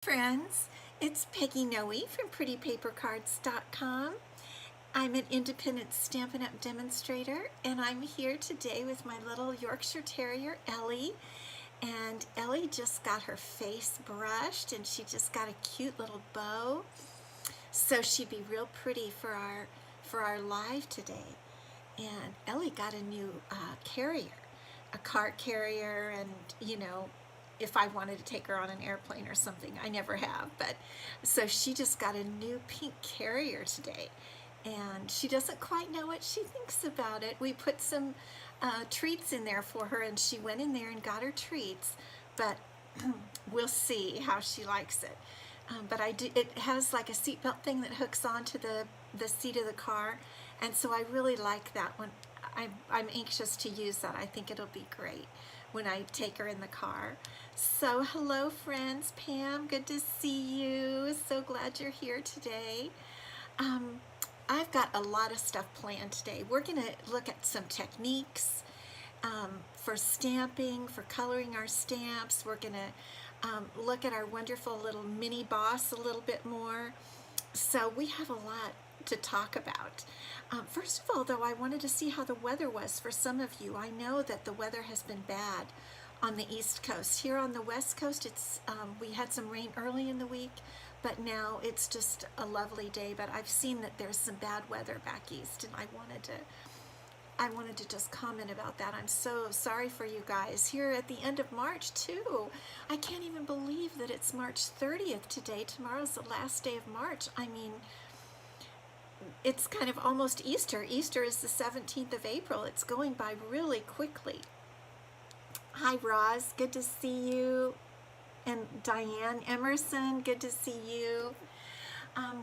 Friends, it's Peggy Noe from PrettyPaperCards.com. I'm an independent Stampin' Up! Demonstrator, and I'm here today with my little Yorkshire Terrier, Elie. And Elie just got her face brushed, and she just got a cute little bow. So she'd be real pretty for our live today. And Elie got a new carrier, a cart carrier, and if I wanted to take her on an airplane or something. I never have, but so she just got a new pink carrier today, and she doesn't quite know what she thinks about it. We put some treats in there for her, and she went in there and got her treats, but we'll see how she likes it. But it has like a seatbelt thing that hooks onto the seat of the car, and so I really like that one. I'm anxious to use that. I think it'll be great when I take her in the car. So hello friends, Pam, good to see you. So glad you're here today. I've got a lot of stuff planned today. We're gonna look at some techniques for stamping, for coloring our stamps. We're gonna look at our wonderful little mini boss a little bit more. So we have a lot to talk about. First of all, though, I wanted to see how the weather was for some of you. I know that the weather has been bad on the East Coast. Here on the West Coast, we had some rain early in the week, but now it's just a lovely day. But I've seen that there's some bad weather back east, and I wanted to just comment about that. I'm so sorry for you guys. Here at the end of March, too. I can't even believe that it's March 30th today. Tomorrow's the last day of March. I mean, it's kind of almost Easter. Easter is the 17th of April. It's going by really quickly. Hi, Roz. Good to see you. And Diane Emerson, good to see you.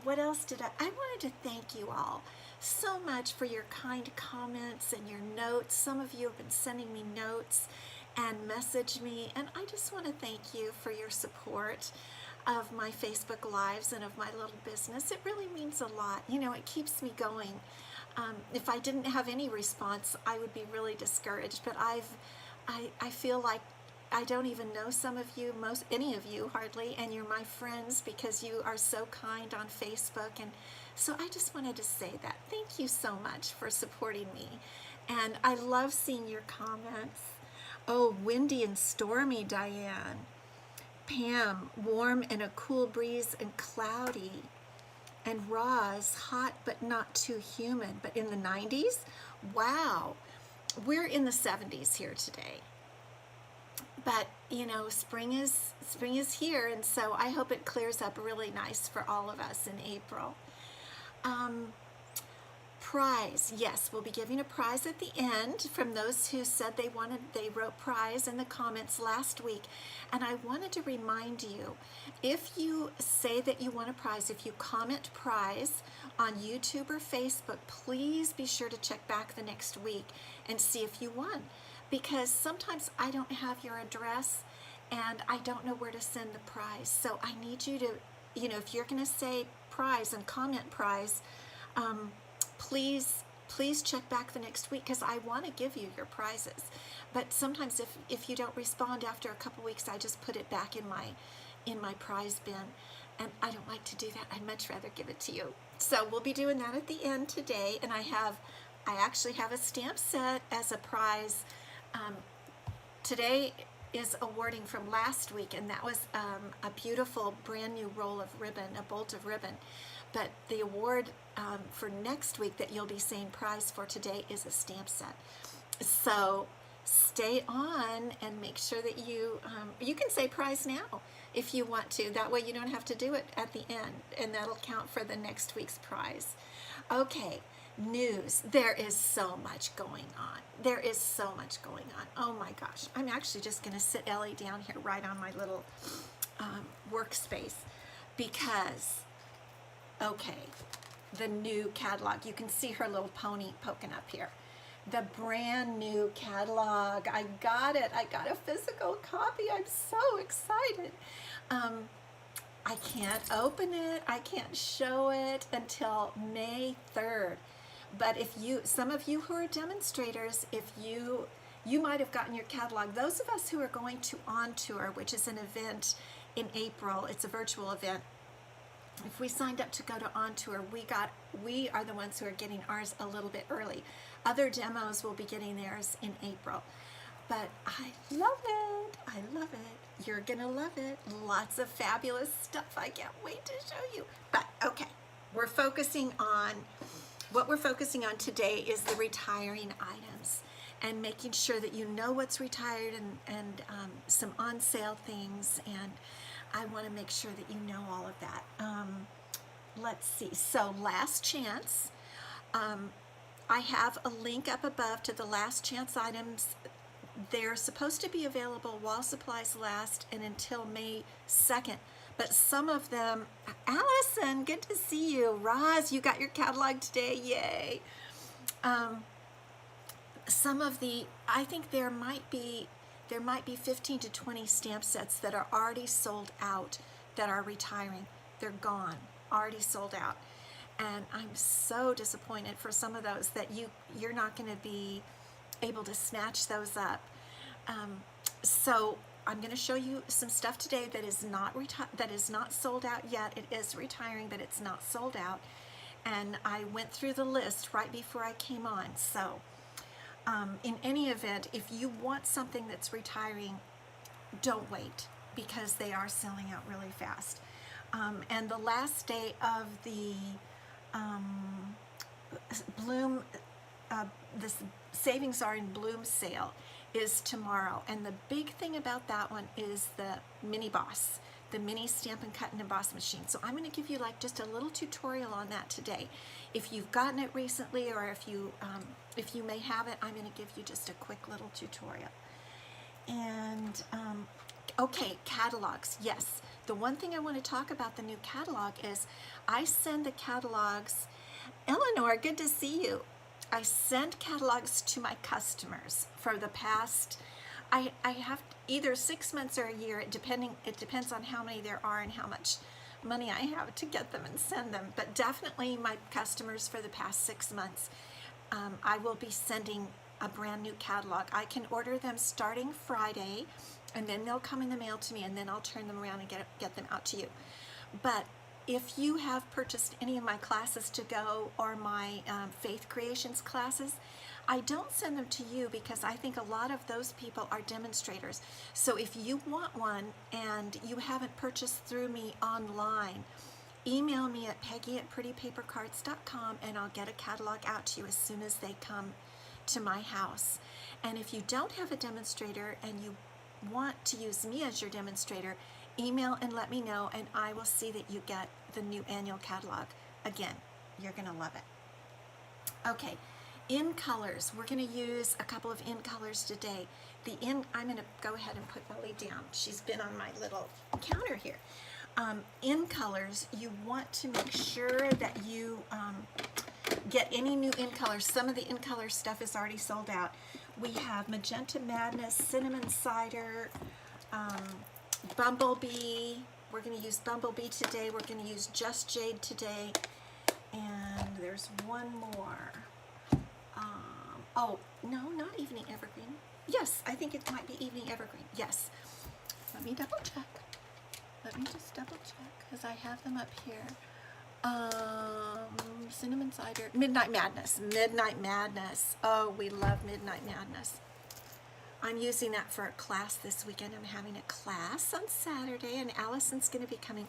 What else I wanted to thank you all so much for your kind comments and your notes. Some of you have been sending me notes and message me, and I just want to thank you for your support of my Facebook Lives and of my little business. It really means a lot. You know, it keeps me going. If I didn't have any response, I would be really discouraged, but I feel like I don't even know some of you, any of you hardly, and you're my friends because you are so kind on Facebook. And so I just wanted to say that. Thank you so much for supporting me. And I love seeing your comments. Oh, windy and stormy, Diane. Pam, warm and a cool breeze and cloudy. And Roz, hot but not too humid. But in the 90s? Wow. We're in the 70s here today. But, you know, spring is here, and so I hope it clears up really nice for all of us in April. Prize. Yes, we'll be giving a prize at the end from those who said they wrote prize in the comments last week. And I wanted to remind you, if you say that you want a prize, if you comment prize on YouTube or Facebook, please be sure to check back the next week and see if you won. Because sometimes I don't have your address and I don't know where to send the prize. So I need you to, you know, if you're going to say prize and comment prize, please check back the next week because I want to give you your prizes. But sometimes if you don't respond after a couple weeks, I just put it back in my prize bin, and I don't like to do that. I'd much rather give it to you. So we'll be doing that at the end today, and I actually have a stamp set as a prize. Today is awarding from last week, and that was a beautiful brand new roll of ribbon, a bolt of ribbon. But the award for next week that you'll be saying prize for today is a stamp set. So stay on and make sure that you can say prize now if you want to. That way you don't have to do it at the end, and that'll count for the next week's prize. Okay. News. There is so much going on. There is so much going on. Oh my gosh. I'm actually just going to sit Elie down here right on my little workspace because, okay, the new catalog. You can see her little pony poking up here. The brand new catalog. I got it. I got a physical copy. I'm so excited. I can't open it. I can't show it until May 3rd. But some of you who are demonstrators, if you might have gotten your catalog. Those of us who are going to On Tour, which is an event in April. It's a virtual event. If we signed up to go to On Tour, we are the ones who are getting ours a little bit early. Other demos will be getting theirs in April. But I love it. I love it. You're gonna love it. Lots of fabulous stuff. I can't wait to show you. But okay, what we're focusing on today is the retiring items and making sure that you know what's retired and some on sale things, and I want to make sure that you know all of that. Let's see. So last chance. I have a link up above to the last chance items. They're supposed to be available while supplies last and until May 2nd. But some of them, Allison, good to see you. Roz, you got your catalog today, yay. Some of I think there might be 15 to 20 stamp sets that are already sold out that are retiring. They're gone, already sold out. And I'm so disappointed for some of those that you're not going to be able to snatch those up. So I'm going to show you some stuff today that is not sold out yet. It is retiring, but it's not sold out. And I went through the list right before I came on. So in any event, if you want something that's retiring, don't wait, because they are selling out really fast. And the last day of the Bloom, the Savings Are in Bloom sale is tomorrow. And the big thing about that one is the Mini Boss, the mini stamp and cut and emboss machine. So I'm going to give you like just a little tutorial on that today. If you've gotten it recently, or if you may have it, I'm going to give you just a quick little tutorial. And okay, catalogs. Yes, the one thing I want to talk about the new catalog is I send the catalogs. Eleanor, good to see you. I send catalogs to my customers for the past, I have either 6 months or a year, it depends on how many there are and how much money I have to get them and send them. But definitely my customers for the past 6 months, I will be sending a brand new catalog. I can order them starting Friday, and then they'll come in the mail to me, and then I'll turn them around and get them out to you. But if you have purchased any of my classes to go or my faith creations classes, I don't send them to you because I think a lot of those people are demonstrators. So if you want one and you haven't purchased through me online, email me at Peggy@prettypapercards.com and I'll get a catalog out to you as soon as they come to my house. And if you don't have a demonstrator and you want to use me as your demonstrator, email and let me know, and I will see that you get the new annual catalog. Again, you're going to love it. Okay, in colors. We're going to use a couple of in colors today. I'm going to go ahead and put Elie down. She's been on my little counter here. In colors, you want to make sure that you get any new in colors. Some of the in color stuff is already sold out. We have Magenta Madness, Cinnamon Cider, Bumblebee. We're going to use Bumblebee today. We're going to use Just Jade today. And there's one more. Oh, no, not Evening Evergreen. Yes, I think it might be Evening Evergreen. Yes. Let me double check. Let me just double check because I have them up here. Cinnamon Cider. Midnight Madness. Midnight Madness. Oh, we love Midnight Madness. I'm using that for a class this weekend. I'm having a class on Saturday, and Allison's going to be coming.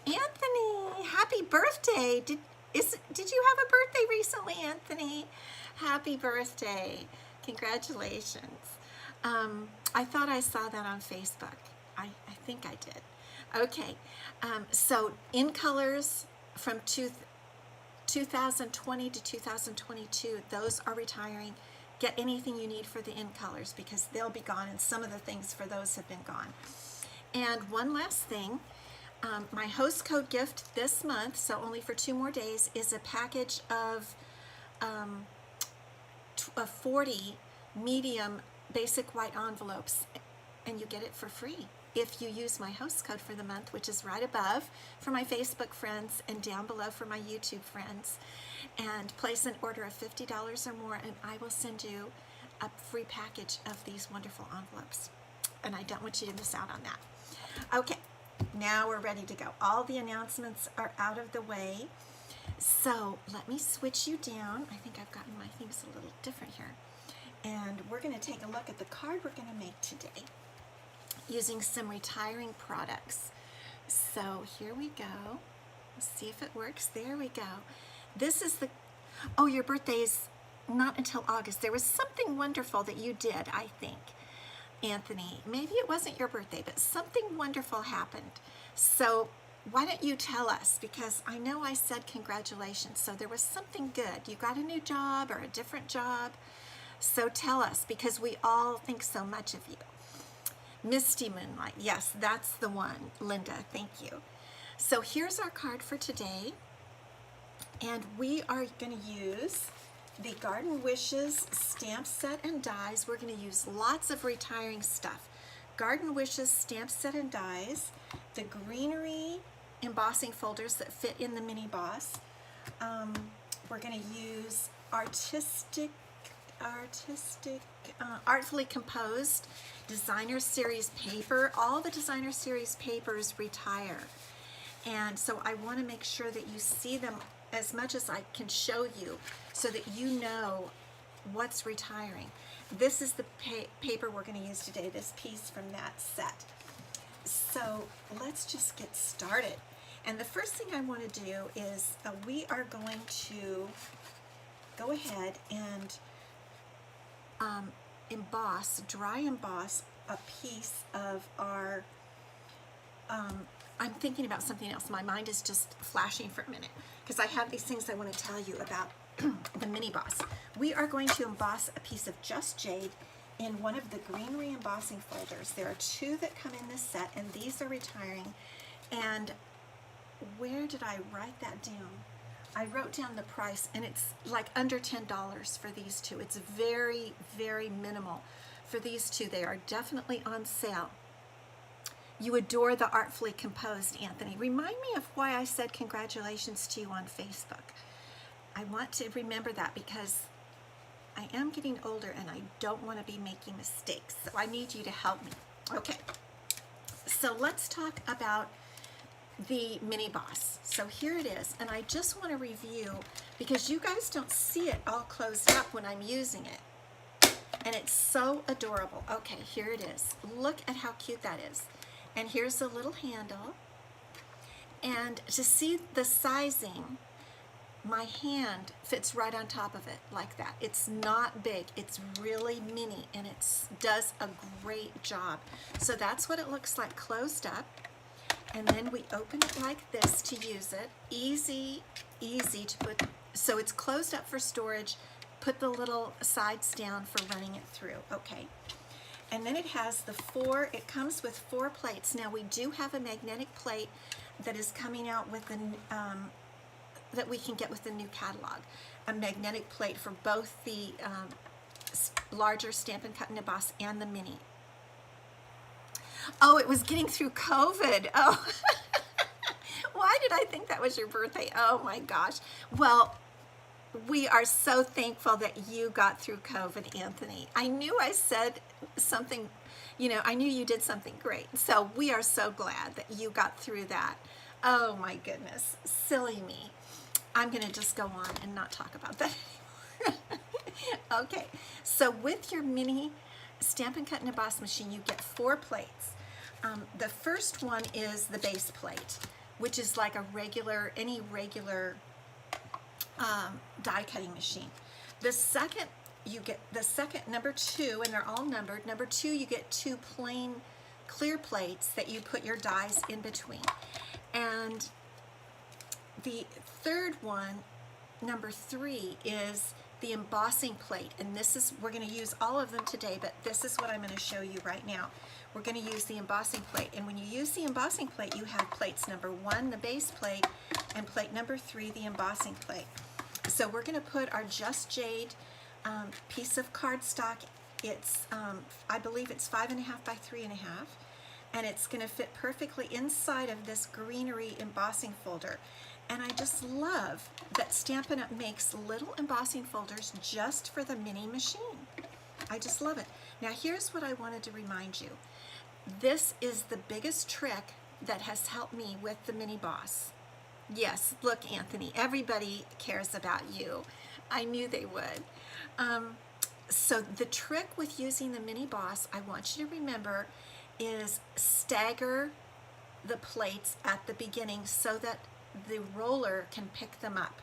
Anthony, happy birthday! Did you have a birthday recently, Anthony? Happy birthday! Congratulations. I thought I saw that on Facebook. I think I did. Okay, so in colors from 2020 to 2022, those are retiring. Get anything you need for the in colors because they'll be gone, and some of the things for those have been gone. And one last thing, my host code gift this month, so only for 2 more days, is a package of 40 medium basic white envelopes, and you get it for free if you use my host code for the month, which is right above for my Facebook friends and down below for my YouTube friends. And place an order of $50 or more, and I will send you a free package of these wonderful envelopes. And I don't want you to miss out on that. Okay, now we're ready to go. All the announcements are out of the way. So let me switch you down. I think I've gotten my things a little different here. And we're going to take a look at the card we're going to make today using some retiring products. So here we go. Let's see if it works. There we go. This is the, oh, your birthday's not until August. There was something wonderful that you did, I think, Anthony. Maybe it wasn't your birthday, but something wonderful happened. So why don't you tell us? Because I know I said congratulations, so there was something good. You got a new job or a different job. So tell us, because we all think so much of you. Misty Moonlight, yes, that's the one. Linda, thank you. So here's our card for today. And we are going to use the Garden Wishes stamp set and dies. We're going to use lots of retiring stuff. Garden Wishes stamp set and dies, the greenery embossing folders that fit in the mini boss. We're going to use artfully composed designer series paper. All the designer series papers retire, and so I want to make sure that you see them as much as I can show you so that you know what's retiring. This is the paper we're going to use today, this piece from that set. So let's just get started. And the first thing I want to do is we are going to go ahead and dry emboss a piece of our, I'm thinking about something else. My mind is just flashing for a minute because I have these things I want to tell you about the mini boss. We are going to emboss a piece of Just Jade in one of the greenery embossing folders. There are 2 that come in this set, and these are retiring. And where did I write that down? I wrote down the price, and it's like under $10 for these 2. It's very, very minimal for these 2. They are definitely on sale. You adore the artfully composed, Anthony. Remind me of why I said congratulations to you on Facebook. I want to remember that because I am getting older and I don't want to be making mistakes. So I need you to help me. Okay, so let's talk about the mini boss. So here it is, and I just want to review because you guys don't see it all closed up when I'm using it, and it's so adorable. Okay, here it is. Look at how cute that is. And here's the little handle, and to see the sizing, my hand fits right on top of it like that. It's not big, it's really mini, and it does a great job. So that's what it looks like closed up. And then we open it like this to use it. Easy, easy to put, so it's closed up for storage. Put the little sides down for running it through, okay. And then it has the 4, it comes with 4 plates. Now we do have a magnetic plate that is coming out with the, that we can get with the new catalog. A magnetic plate for both the larger Stampin' Cut and Emboss and the mini. Oh, it was getting through COVID. Oh, why did I think that was your birthday? Oh my gosh. Well, we are so thankful that you got through COVID, Anthony. I knew I said something, you know, I knew you did something great. So we are so glad that you got through that. Oh my goodness, silly me. I'm going to just go on and not talk about that anymore. Okay, so with your mini Stampin' Cut and Emboss machine, you get 4 plates. The first one is the base plate, which is like a regular, any regular die cutting machine. The second, you get the second, number 2, and they're all numbered. Number 2, you get 2 plain clear plates that you put your dies in between. And the third one, number 3, is the embossing plate, and this is, we're going to use all of them today, but this is what I'm going to show you right now. We're going to use the embossing plate, and when you use the embossing plate, you have plates number 1, the base plate, and plate number 3, the embossing plate. So we're going to put our Just Jade piece of cardstock. It's, I believe it's 5.5 by 3.5, and it's going to fit perfectly inside of this greenery embossing folder. And I just love that Stampin' Up! Makes little embossing folders just for the mini machine. I just love it. Now here's what I wanted to remind you. This is the biggest trick that has helped me with the Mini Boss. Yes, look, Anthony, everybody cares about you. I knew they would. So the trick with using the Mini Boss, I want you to remember, is stagger the plates at the beginning so that the roller can pick them up.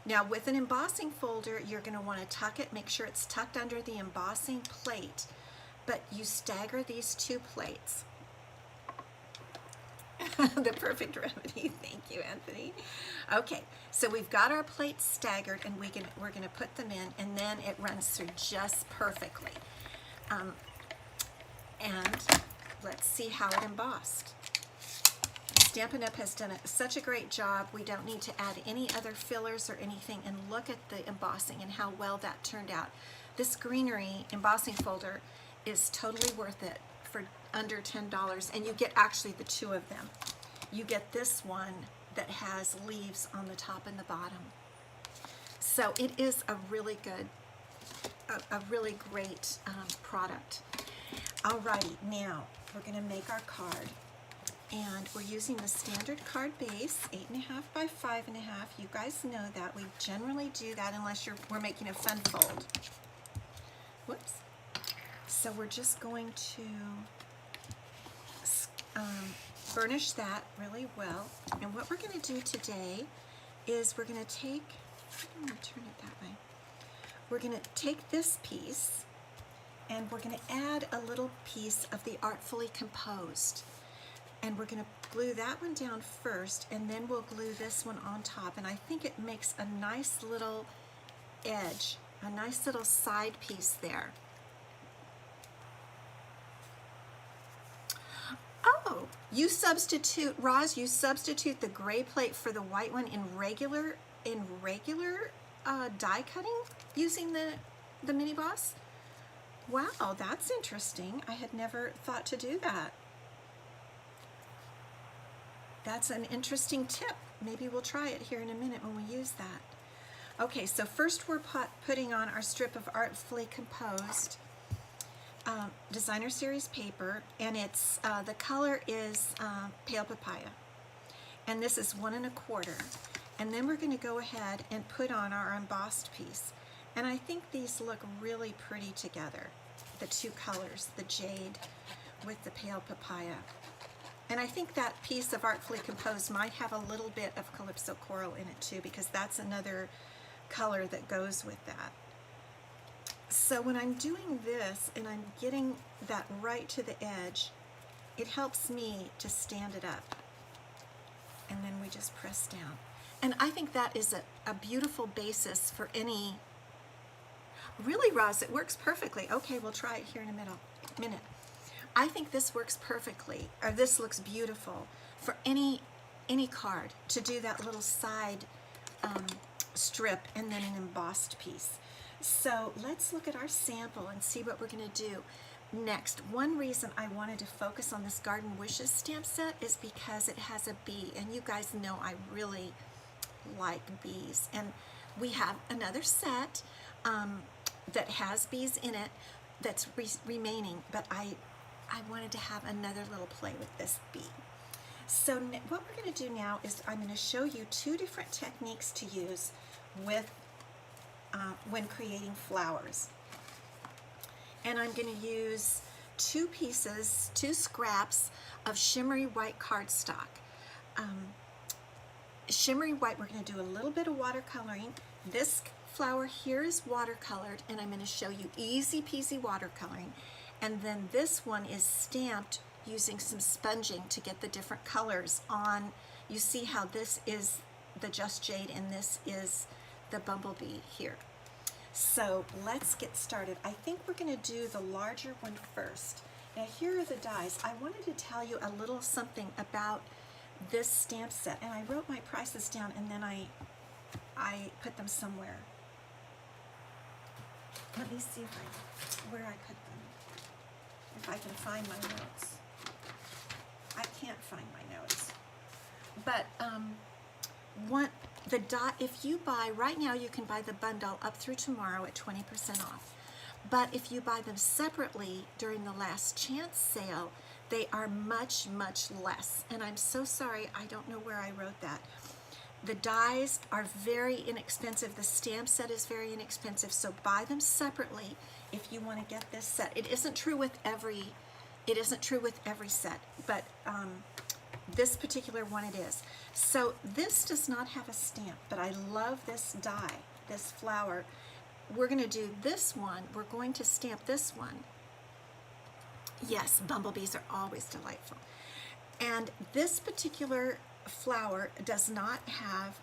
Now with an embossing folder, you're going to want to tuck it, make sure it's tucked under the embossing plate, but you stagger these two plates. The perfect remedy. Thank you, Anthony. Okay, so we've got our plates staggered, and we're going to put them in, and then it runs through just perfectly. And let's see how it embossed. Stampin' Up! Has done such a great job. We don't need to add any other fillers or anything, and look at the embossing and how well that turned out. This greenery embossing folder is totally worth it for under $10, and you get actually the two of them. You get this one that has leaves on the top and the bottom. So it is a really good, a really great product. Alrighty, now we're going to make our card. And we're using the standard card base, 8.5 by 5.5. You guys know that. We generally do that unless we're making a fun fold. Whoops. So we're just going to burnish that really well. And what we're going to do today is we're going to take, I'm going to turn it that way. We're going to take this piece and we're going to add a little piece of the Artfully Composed. And we're going to glue that one down first, and then we'll glue this one on top. And I think it makes a nice little edge, a nice little side piece there. Oh, you substitute, Roz, you substitute the gray plate for the white one in regular die cutting using the Mini Boss? Wow, that's interesting. I had never thought to do that. That's an interesting tip. Maybe we'll try it here in a minute when we use that. Okay, so first we're putting on our strip of Artfully Composed Designer Series paper, and it's the color is Pale Papaya, and this is 1 1/4. And then we're going to go ahead and put on our embossed piece, and I think these look really pretty together. The two colors, the jade with the Pale Papaya. And I think that piece of Artfully Composed might have a little bit of Calypso Coral in it too, because that's another color that goes with that. So when I'm doing this and I'm getting that right to the edge, it helps me to stand it up. And then we just press down. And I think that is a beautiful basis for any, really, Roz, it works perfectly. Okay, we'll try it here in a minute. I think this works perfectly, or this looks beautiful for any card, to do that little side strip and then an embossed piece. So let's look at our sample and see what we're going to do next. One reason I wanted to focus on this Garden Wishes stamp set is because it has a bee, and you guys know I really like bees. And we have another set that has bees in it that's remaining, but I wanted to have another little play with this bee. So what we're going to do now is I'm going to show you two different techniques to use with when creating flowers. And I'm going to use two scraps of shimmery white cardstock. Shimmery white, we're going to do a little bit of watercoloring. This flower here is watercolored, and I'm going to show you easy peasy watercoloring. And then this one is stamped using some sponging to get the different colors on. You see how this is the Just Jade and this is the Bumblebee here. So let's get started. I think we're going to do the larger one first. Now here are the dies. I wanted to tell you a little something about this stamp set, and I wrote my prices down and then I put them somewhere. Let me see where I put them. If I can find my notes. I can't find my notes. But if you buy, right now you can buy the bundle up through tomorrow at 20% off. But if you buy them separately during the last chance sale, They are much, much less. And I'm so sorry, I don't know where I wrote that. The dies are very inexpensive. The stamp set is very inexpensive, so buy them separately if you want to get this set. It isn't true with every set, but this particular one it is. So this does not have a stamp, but I love this die, this flower. We're going to do this one. We're going to stamp this one. Yes, bumblebees are always delightful. And this particular flower does not have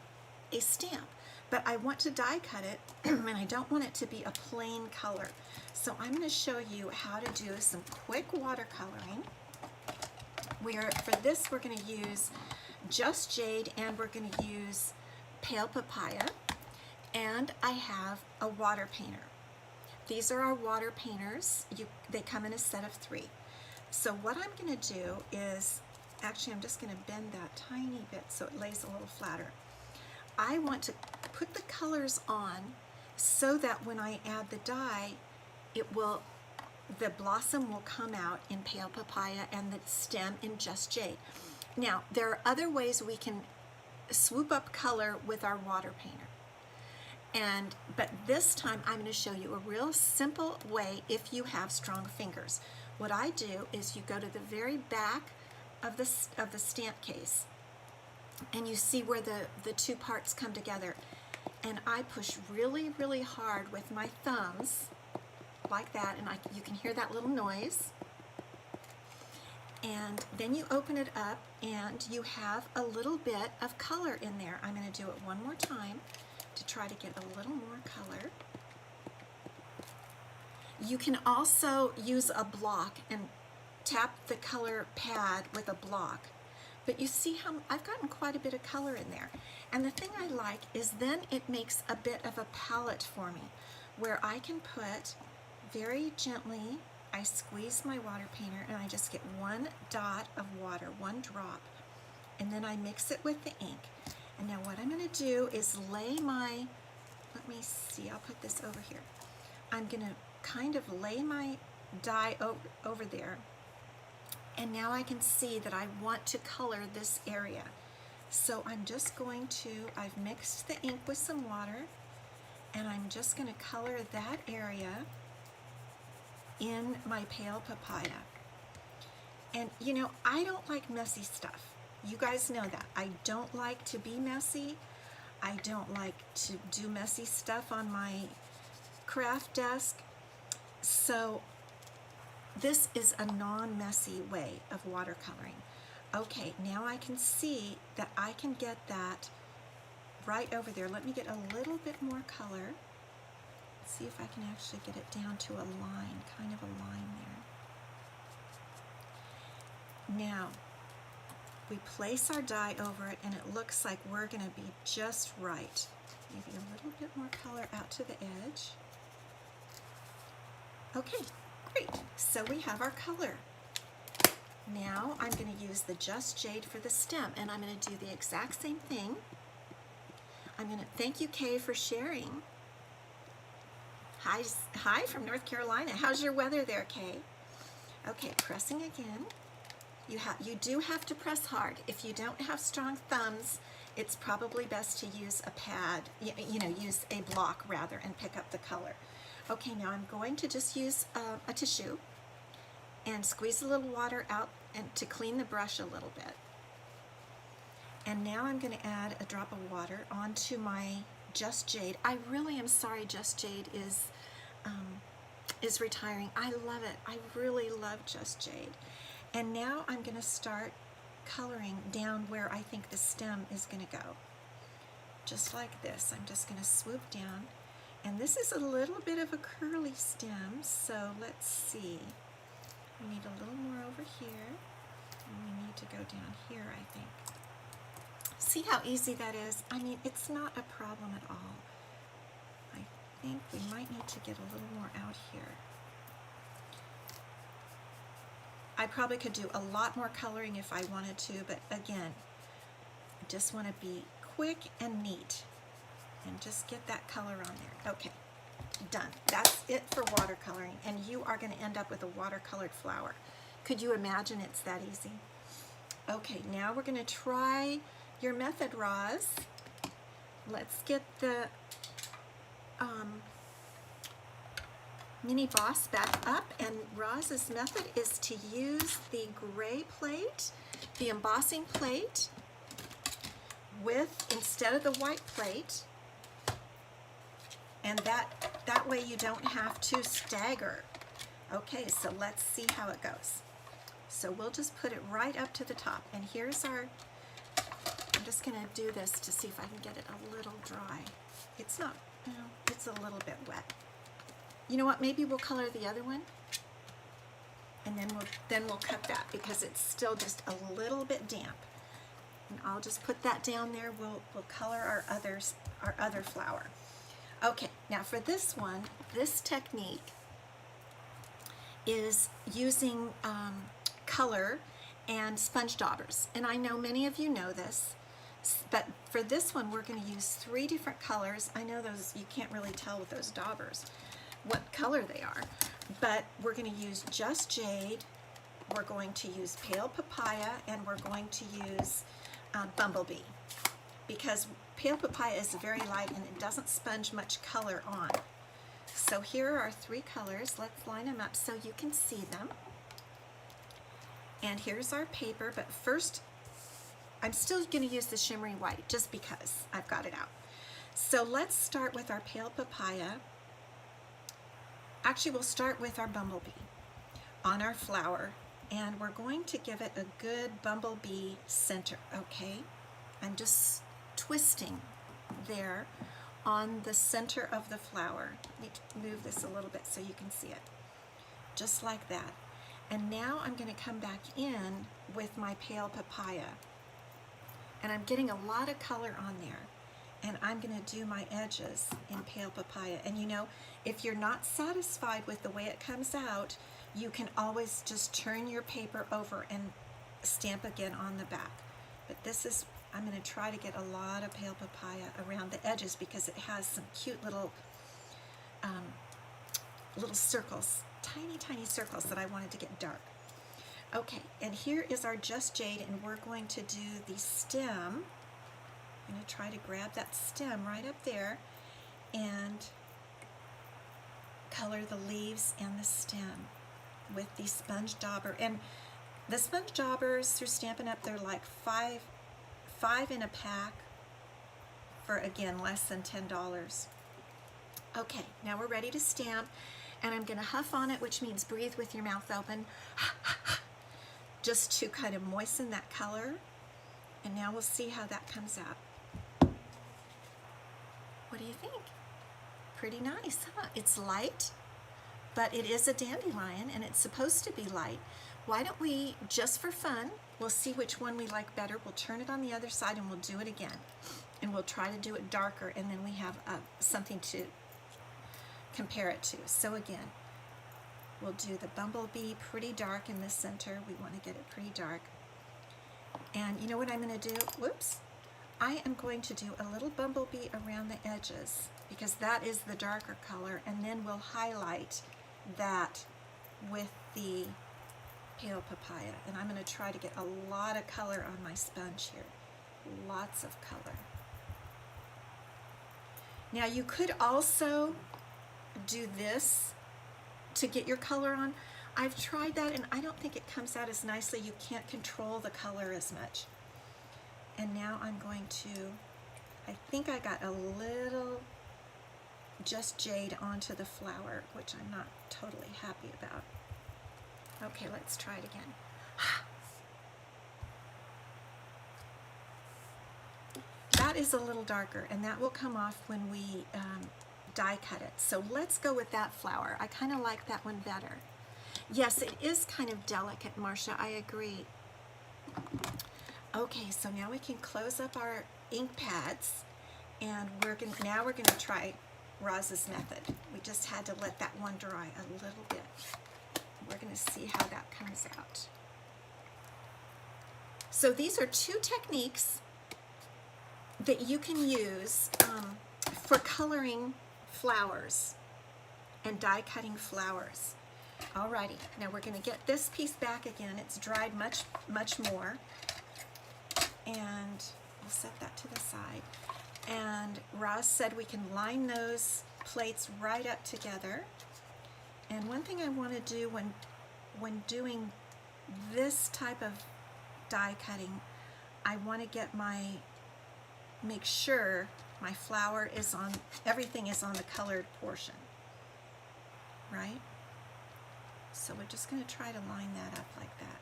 a stamp, but I want to die cut it and I don't want it to be a plain color. So I'm going to show you how to do some quick watercoloring. For this we're going to use Just Jade, and we're going to use Pale Papaya, and I have a water painter. These are our water painters. They come in a set of 3. So what I'm going to do is, actually I'm just going to bend that tiny bit so it lays a little flatter. I want to put the colors on so that when I add the dye, the blossom will come out in Pale Papaya and the stem in Just Jade. Now, there are other ways we can swoop up color with our water painter. But this time I'm going to show you a real simple way if you have strong fingers. What I do is you go to the very back of the stamp case, and you see where the 2 parts come together. And I push really, really hard with my thumbs, like that, and you can hear that little noise. And then you open it up, and you have a little bit of color in there. I'm going to do it one more time to try to get a little more color. You can also use a block and tap the color pad with a block. But you see how I've gotten quite a bit of color in there. And the thing I like is then it makes a bit of a palette for me, where I can put very gently, I squeeze my water painter and I just get 1 dot of water, 1 drop, and then I mix it with the ink. And now what I'm going to do is lay my, let me see, I'll put this over here. I'm going to kind of lay my dye over there, and now I can see that I want to color this area. So I'm just going to, I've mixed the ink with some water, and I'm just going to color that area in my Pale Papaya. And you know, I don't like messy stuff. You guys know that. I don't like to be messy. I don't like to do messy stuff on my craft desk. So this is a non-messy way of watercoloring. Okay, now I can see that I can get that right over there. Let me get a little bit more color. See if I can actually get it down to a line, kind of a line there. Now, we place our dye over it, and it looks like we're going to be just right. Maybe a little bit more color out to the edge. Okay, great. So we have our color. Now I'm going to use the Just Jade for the stem, and I'm going to do the exact same thing. I'm going to thank you, Kay, for sharing. Hi from North Carolina. How's your weather there, Kay? Okay, pressing again. You do have to press hard. If you don't have strong thumbs, it's probably best to use a pad, use a block rather, and pick up the color. Okay, now I'm going to just use a tissue and squeeze a little water out and to clean the brush a little bit. And now I'm going to add a drop of water onto my Just Jade. I really am sorry Just Jade is retiring. I love it. I really love Just Jade. And now I'm going to start coloring down where I think the stem is going to go. Just like this. I'm just going to swoop down. And this is a little bit of a curly stem, so let's see. We need a little more over here, and we need to go down here, I think. See how easy that is? I mean, it's not a problem at all. I think we might need to get a little more out here. I probably could do a lot more coloring if I wanted to, but again, I just want to be quick and neat and just get that color on there. Okay, done. That's it for watercoloring, and you are going to end up with a watercolored flower. Could you imagine it's that easy? Okay, now we're going to try your method, Roz. Let's get the mini boss back up, and Roz's method is to use the gray plate, the embossing plate, with instead of the white plate, and that way you don't have to stagger. Okay, so let's see how it goes. So we'll just put it right up to the top, and here's our, I'm just going to do this to see if I can get it a little dry. It's not, no, it's a little bit wet. You know what, maybe we'll color the other one, and then we'll cut that because it's still just a little bit damp. And I'll just put that down there. We'll color our other flower. Okay, now for this one, this technique is using color and sponge daubers. And I know many of you know this, but for this one we're going to use 3 different colors. I know those, you can't really tell with those daubers what color they are, but we're going to use Just Jade, we're going to use Pale Papaya, and we're going to use Bumblebee, because Pale Papaya is very light and it doesn't sponge much color on. So here are our 3 colors. Let's line them up so you can see them. And here's our paper, but first I'm still going to use the shimmery white just because I've got it out. So let's start with our Pale Papaya. Actually, we'll start with our Bumblebee on our flower, and we're going to give it a good bumblebee center. Okay, I'm just twisting there on the center of the flower. Let me move this a little bit so you can see it. Just like that. And now I'm going to come back in with my Pale Papaya. And I'm getting a lot of color on there. And I'm going to do my edges in Pale Papaya. And you know, if you're not satisfied with the way it comes out, you can always just turn your paper over and stamp again on the back. But this is, I'm going to try to get a lot of Pale Papaya around the edges because it has some cute little circles, tiny circles that I wanted to get dark. Okay, and here is our Just Jade, and we're going to do the stem. I'm going to try to grab that stem right up there and color the leaves and the stem with the sponge dauber. And the sponge daubers through Stampin' Up, they're like five in a pack for, again, less than $10. Okay, now we're ready to stamp, and I'm going to huff on it, which means breathe with your mouth open, just to kind of moisten that color. And now we'll see how that comes out. What do you think? Pretty nice, huh? It's light, but it is a dandelion, and it's supposed to be light. Why don't we, just for fun, we'll see which one we like better. We'll turn it on the other side, and we'll do it again. And we'll try to do it darker, and then we have something to compare it to. So again, we'll do the bumblebee pretty dark in the center. We want to get it pretty dark. And you know what I'm going to do? Whoops. I am going to do a little bumblebee around the edges because that is the darker color, and then we'll highlight that with the Pale Papaya. And I'm going to try to get a lot of color on my sponge here. Lots of color. Now you could also do this to get your color on. I've tried that and I don't think it comes out as nicely. You can't control the color as much. And now I'm going to, I think I got a little Just Jade onto the flower, which I'm not totally happy about. Okay, let's try it again. That is a little darker, and that will come off when we die cut it. So let's go with that flower. I kind of like that one better. Yes, it is kind of delicate, Marcia, I agree. Okay, so now we can close up our ink pads, and now we're gonna try Roz's method. We just had to let that one dry a little bit. We're gonna see how that comes out. So these are 2 techniques that you can use for coloring flowers and die cutting flowers. Alrighty, now we're going to get this piece back again. It's dried much more. And we'll set that to the side. And Roz said we can line those plates right up together. And one thing I want to do when doing this type of die cutting, I want to make sure my flour is on, everything is on the colored portion, right? So we're just going to try to line that up like that.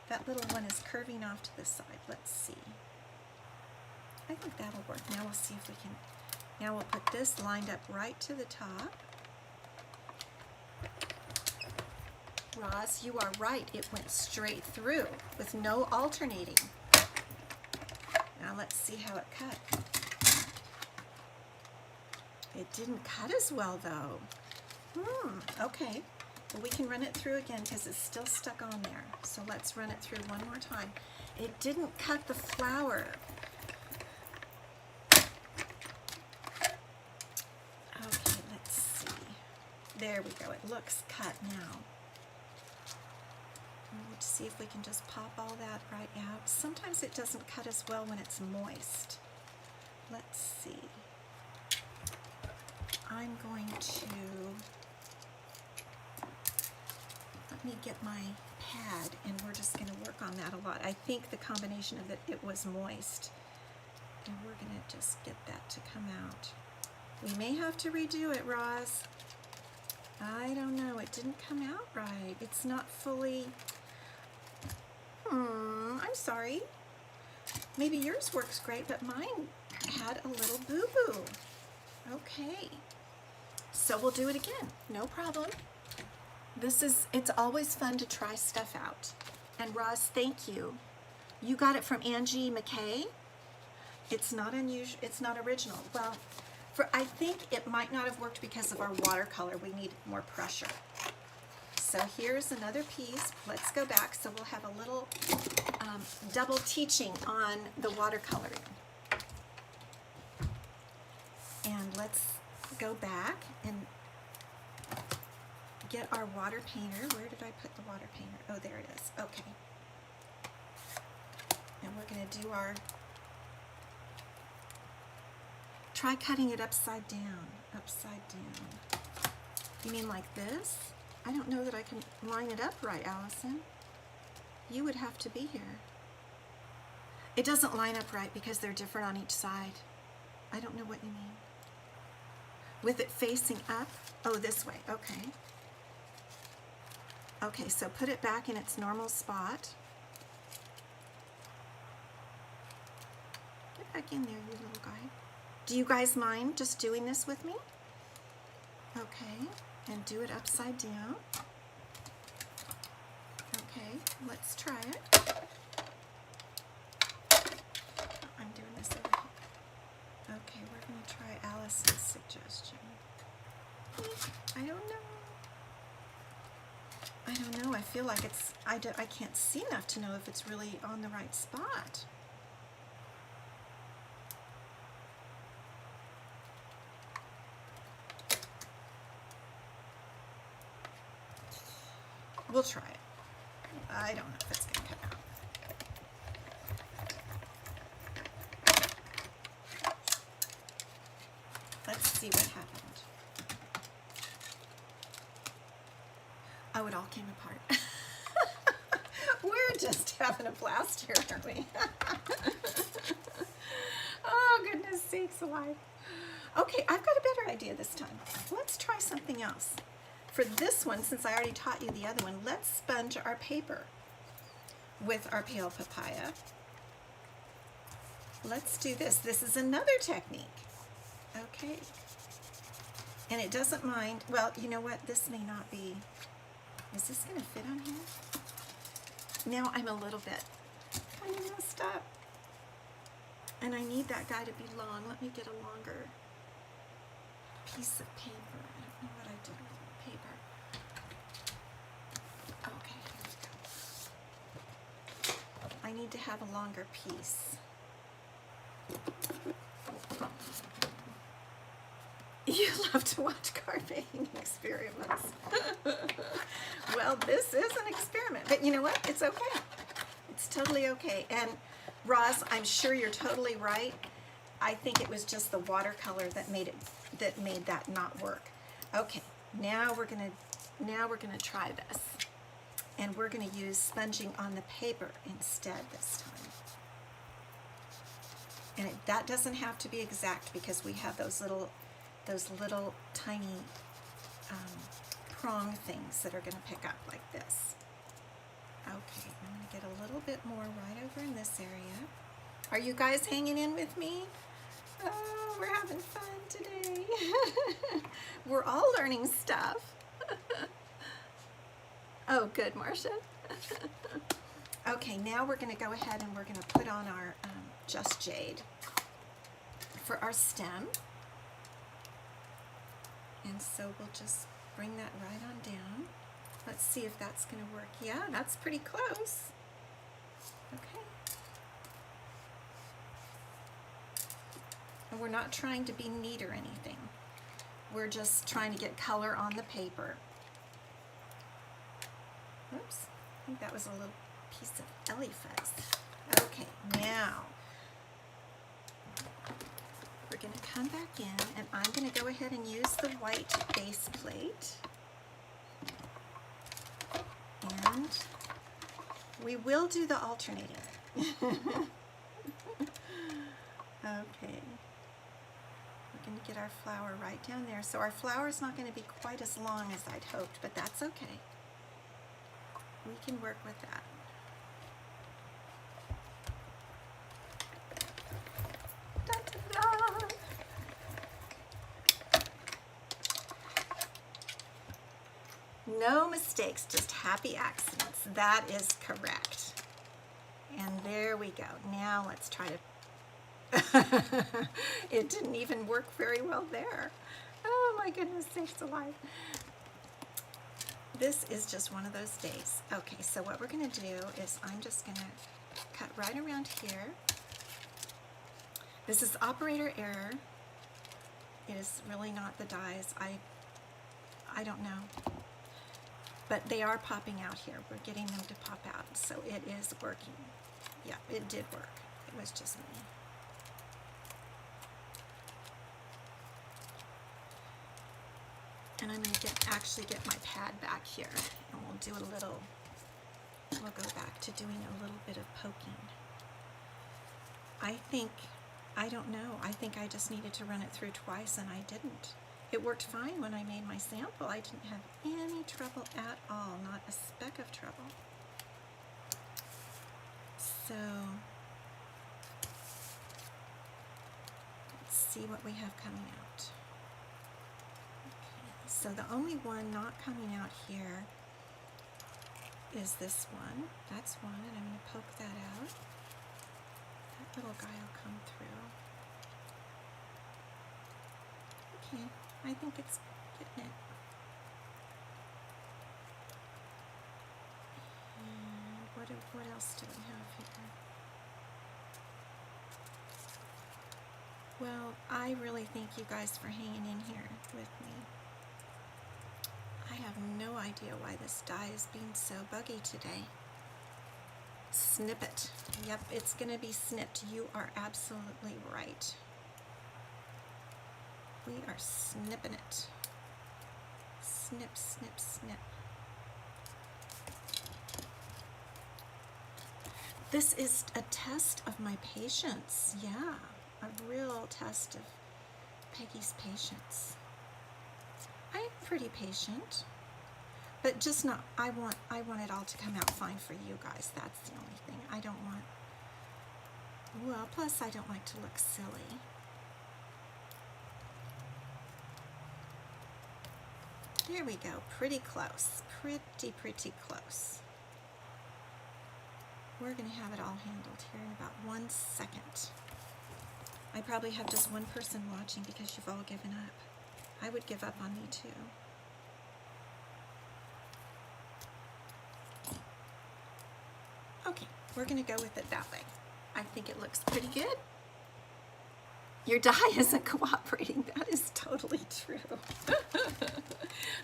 That little one is curving off to the side. Let's see. I think that'll work. Now we'll see if we can, now we'll put this lined up right to the top. Roz, you are right. It went straight through with no alternating. Now let's see how it cut. It didn't cut as well though. Okay. Well, we can run it through again because it's still stuck on there. So let's run it through one more time. It didn't cut the flour. Okay, let's see. There we go. It looks cut now. Let's see if we can just pop all that right out. Sometimes it doesn't cut as well when it's moist. Let's see. I'm going to, let me get my pad and we're just going to work on that a lot. I think the combination of it was moist. And we're going to just get that to come out. We may have to redo it, Roz. I don't know. It didn't come out right. It's not fully... I'm sorry. Maybe yours works great, but mine had a little boo-boo. Okay. So we'll do it again. No problem. It's always fun to try stuff out. And Roz, thank you. You got it from Angie McKay. It's not unusual. It's not original. Well, I think it might not have worked because of our watercolor. We need more pressure. So here's another piece. Let's go back. So we'll have a little double teaching on the watercoloring. And let's go back and get our water painter. Where did I put the water painter? Oh, there it is. Okay. And we're going to do our... Try cutting it upside down. Upside down. You mean like this? I don't know that I can line it up right, Allison. You would have to be here. It doesn't line up right because they're different on each side. I don't know what you mean. With it facing up? Oh, this way. Okay. Okay, so put it back in its normal spot. Get back in there, you little guy. Do you guys mind just doing this with me? Okay, and do it upside down. Okay, let's try it. I'm doing this over here. Okay, we're going to try Allison's suggestion. I don't know. I don't know. I feel like it's, I can't see enough to know if it's really on the right spot. We'll try it. I don't know if it's going to come out. Let's see what happened. Oh, it all came apart. We're just having a blast here, aren't we? Oh, goodness sakes alive. Okay, I've got a better idea this time. Let's try something else. For this one, since I already taught you the other one, let's sponge our paper with our pale papaya. Let's do this. This is another technique. Okay. And it doesn't mind, well, you know what? This may not be, is this going to fit on here? Now I'm a little bit kind of messed up. And I need that guy to be long. Let me get a longer piece of paper. I don't know what I did with the paper. Okay, here we go. I need to have a longer piece. You love to watch card making experiments. Well, this is an experiment, but you know what? It's okay. It's totally okay. And Roz, I'm sure you're totally right. I think it was just the watercolor that made that not work. Okay, now we're gonna try this, and we're gonna use sponging on the paper instead this time. And that doesn't have to be exact because we have those little tiny prong things that are going to pick up like this. Okay, I'm going to get a little bit more right over in this area. Are you guys hanging in with me? Oh, we're having fun today. We're all learning stuff. Oh, good, Marcia. Okay, now we're going to go ahead and we're going to put on our Just Jade for our stem. And so we'll just bring that right on down. Let's see if that's going to work. Yeah, that's pretty close. Okay. And we're not trying to be neat or anything. We're just trying to get color on the paper. Oops, I think that was a little piece of Elie fuzz. Okay, now we're going to come back in, and I'm going to go ahead and use the white base plate. And we will do the alternating. Okay. We're going to get our flower right down there. So our flower is not going to be quite as long as I'd hoped, but that's okay. We can work with that. No mistakes, just happy accidents. That is correct. And there we go. Now let's try to... It didn't even work very well there. Oh my goodness sakes alive. This is just one of those days. Okay, so what we're going to do is I'm just going to cut right around here. This is operator error. It is really not the dies. I don't know. But they are popping out here. We're getting them to pop out. So it is working. Yeah, it did work. It was just me. And I'm going to actually get my pad back here. And we'll go back to doing a little bit of poking. I don't know. I think I just needed to run it through twice and I didn't. It worked fine when I made my sample. I didn't have any trouble at all, not a speck of trouble. So, let's see what we have coming out. Okay, so the only one not coming out here is this one. That's one, and I'm going to poke that out. That little guy will come through. Okay. I think it's getting it. And what else do we have here? Well, I really thank you guys for hanging in here with me. I have no idea why this die is being so buggy today. Snip it. Yep, it's going to be snipped. You are absolutely right. We are snipping it. Snip, snip, snip. This is a test of my patience. Yeah, a real test of Peggy's patience. I'm pretty patient, but just not. I want it all to come out fine for you guys. That's the only thing. I don't want. Well, plus I don't like to look silly. There we go, pretty close, pretty close. We're going to have it all handled here in about 1 second. I probably have just one person watching because you've all given up. I would give up on me too. Okay, we're going to go with it that way. I think it looks pretty good. Your die isn't cooperating. That is totally true.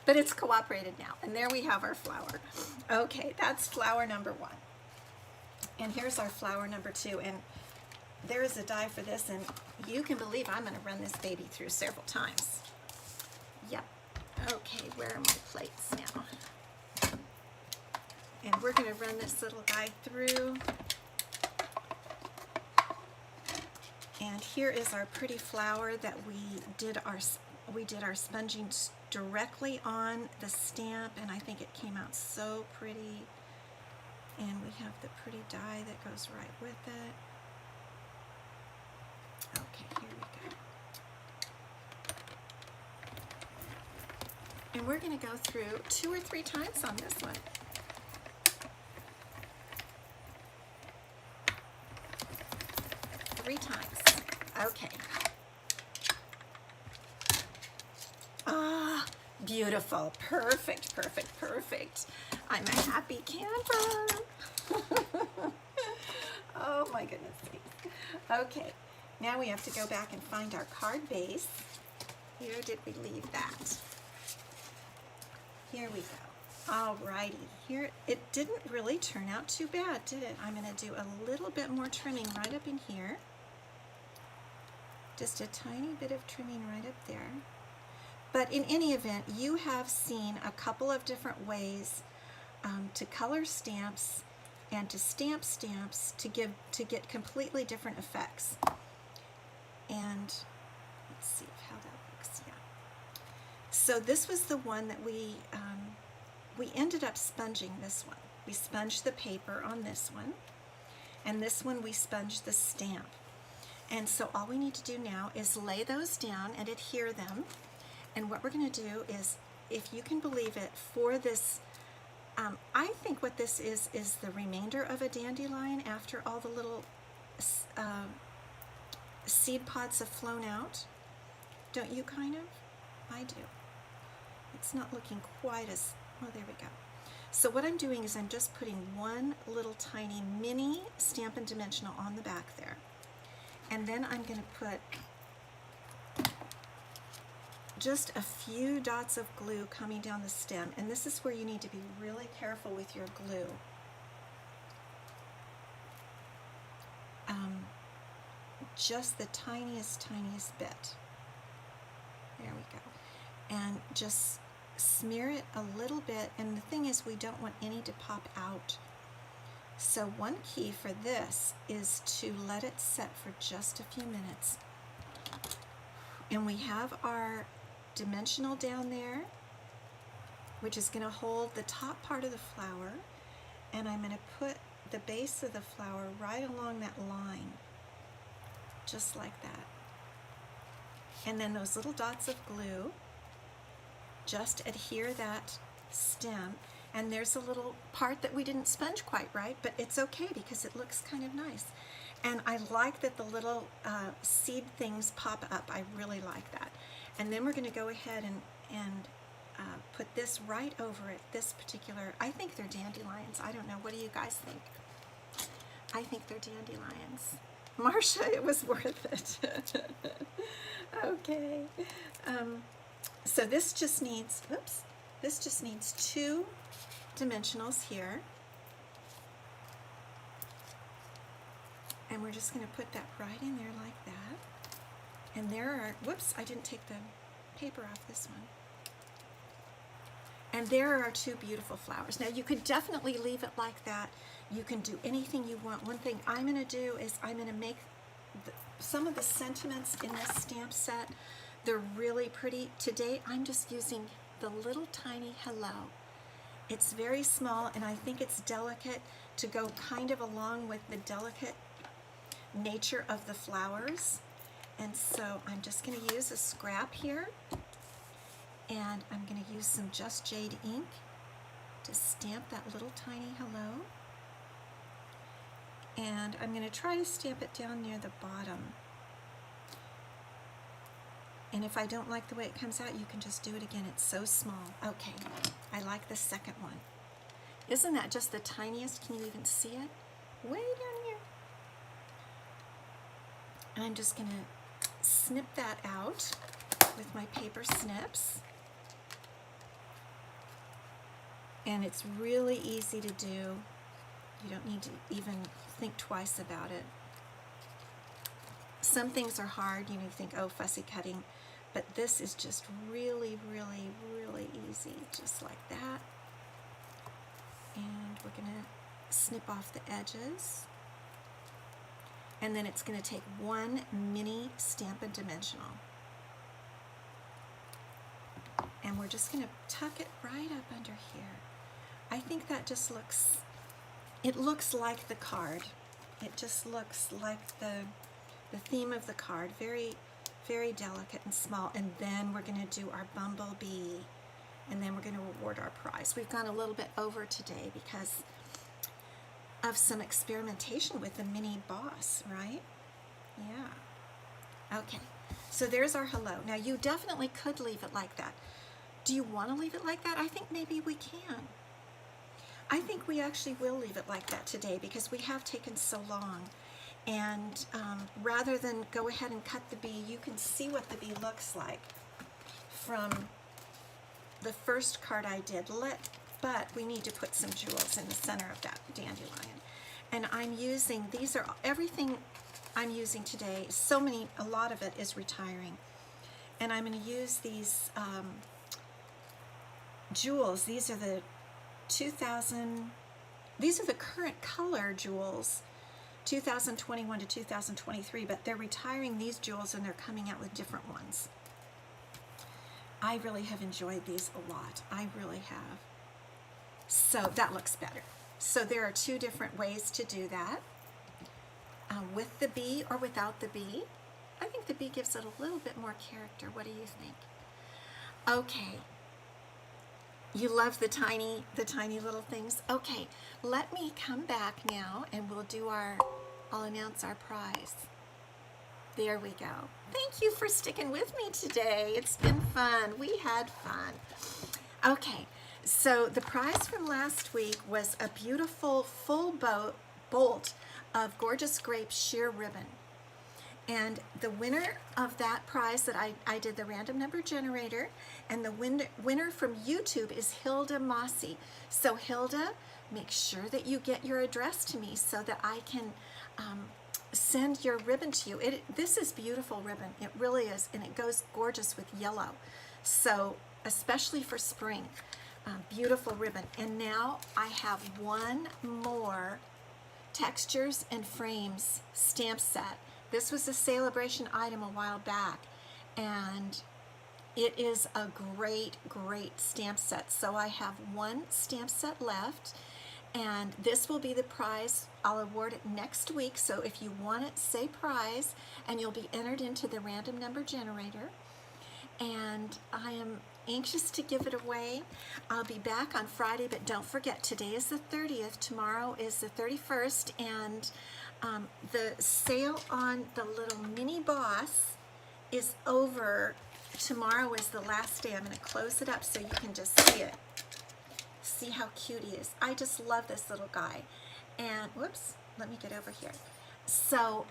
But it's cooperated now. And there we have our flower. Okay, that's flower number 1. And here's our flower number 2. And there is a die for this, and you can believe I'm going to run this baby through several times. Yep. Okay, where are my plates now? And we're going to run this little guy through. And here is our pretty flower that we did our sponging directly on the stamp, and I think it came out so pretty. And we have the pretty die that goes right with it. Okay, here we go. And we're going to go through 2 or 3 times on this one. Three times. Okay. Ah, beautiful. Perfect, perfect, perfect. I'm a happy camper. Oh my goodness sakes. Okay, now we have to go back and find our card base. Where did we leave that? Here we go. Alrighty, here, it didn't really turn out too bad, did it? I'm going to do a little bit more trimming right up in here. Just a tiny bit of trimming right up there. But in any event, you have seen a couple of different ways to color stamps and to stamp stamps to get completely different effects. And let's see how that looks. Yeah. So this was the one that we ended up sponging this one. We sponged the paper on this one, and this one we sponged the stamp. And so all we need to do now is lay those down and adhere them. And what we're going to do is, if you can believe it, for this, I think what this is the remainder of a dandelion after all the little seed pods have flown out. Don't you kind of? I do. It's not looking quite as, oh, there we go. So what I'm doing is I'm just putting one little tiny mini Stampin' Dimensional on the back there. And then I'm going to put just a few dots of glue coming down the stem. And this is where you need to be really careful with your glue. Just the tiniest bit. There we go. And just smear it a little bit. And the thing is, we don't want any to pop out. So one key for this is to let it set for just a few minutes. And we have our dimensional down there, which is going to hold the top part of the flower. And I'm going to put the base of the flower right along that line, just like that. And then those little dots of glue, just adhere that stem. And there's a little part that we didn't sponge quite right, but it's okay because it looks kind of nice. And I like that the little seed things pop up. I really like that. And then we're going to go ahead and put this right over it, this particular, I think they're dandelions. I don't know. What do you guys think? I think they're dandelions. Marcia, it was worth it. Okay. So this just needs, oops, this just needs 2 dimensionals here, and we're just going to put that right in there like that. And there are, whoops, I didn't take the paper off this one. And there are our 2 beautiful flowers. Now you could definitely leave it like that. You can do anything you want. One thing I'm going to do is I'm going to make some of the sentiments in this stamp set. They're really pretty. Today I'm just using the little tiny hello. It's very small, and I think it's delicate to go kind of along with the delicate nature of the flowers. And so I'm just going to use a scrap here, and I'm going to use some Just Jade ink to stamp that little tiny hello. And I'm going to try to stamp it down near the bottom. And if I don't like the way it comes out, you can just do it again. It's so small. Okay, I like the second one. Isn't that just the tiniest? Can you even see it? Way down here. And I'm just going to snip that out with my paper snips. And it's really easy to do. You don't need to even think twice about it. Some things are hard, you think, oh, fussy cutting, but this is just really, really, really easy, just like that. And we're going to snip off the edges. And then it's going to take one mini Stampin' Dimensional. And we're just going to tuck it right up under here. I think that just looks, it looks like the card. It just looks like the theme of the card. Very, very delicate and small. And then we're going to do our bumblebee. And then we're going to award our prize. We've gone a little bit over today because of some experimentation with the mini boss, right? Yeah. Okay. So there's our hello. Now you definitely could leave it like that. Do you want to leave it like that? I think maybe we can. I think we actually will leave it like that today because we have taken so long. And rather than go ahead and cut the bee, you can see what the bee looks like from the first card I did. But we need to put some jewels in the center of that dandelion. And I'm using, these are, everything I'm using today, a lot of it is retiring. And I'm going to use these jewels. These are the these are the current color jewels, 2021 to 2023, but they're retiring these jewels and they're coming out with different ones. I really have enjoyed these a lot. I really have. So that looks better. So there are two different ways to do that, with the bee or without the bee. I think the bee gives it a little bit more character. What do you think? Okay. You love the tiny little things? Okay, let me come back now and I'll announce our prize. There we go. Thank you for sticking with me today. It's been fun. We had fun. Okay, so the prize from last week was a beautiful full bolt of gorgeous grape sheer ribbon. And the winner of that prize that I did the random number generator, and the winner from YouTube is Hilda Mossy. So Hilda, make sure that you get your address to me so that I can send your ribbon to you. This is beautiful ribbon. It really is, and it goes gorgeous with yellow. So especially for spring, beautiful ribbon. And now I have one more Textures and Frames stamp set. This was a celebration item a while back, and it is a great, great stamp set. So I have one stamp set left, and this will be the prize. I'll award it next week, so if you want it, say prize, and you'll be entered into the random number generator. And I am anxious to give it away. I'll be back on Friday, but don't forget, today is the 30th, tomorrow is the 31st, and the sale on the little mini boss is over. Tomorrow is the last day. I'm going to close it up so you can just see it. See how cute he is. I just love this little guy. And, whoops, let me get over here. So,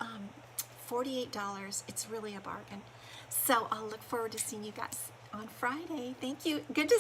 $48. It's really a bargain. So, I'll look forward to seeing you guys on Friday. Thank you. Good to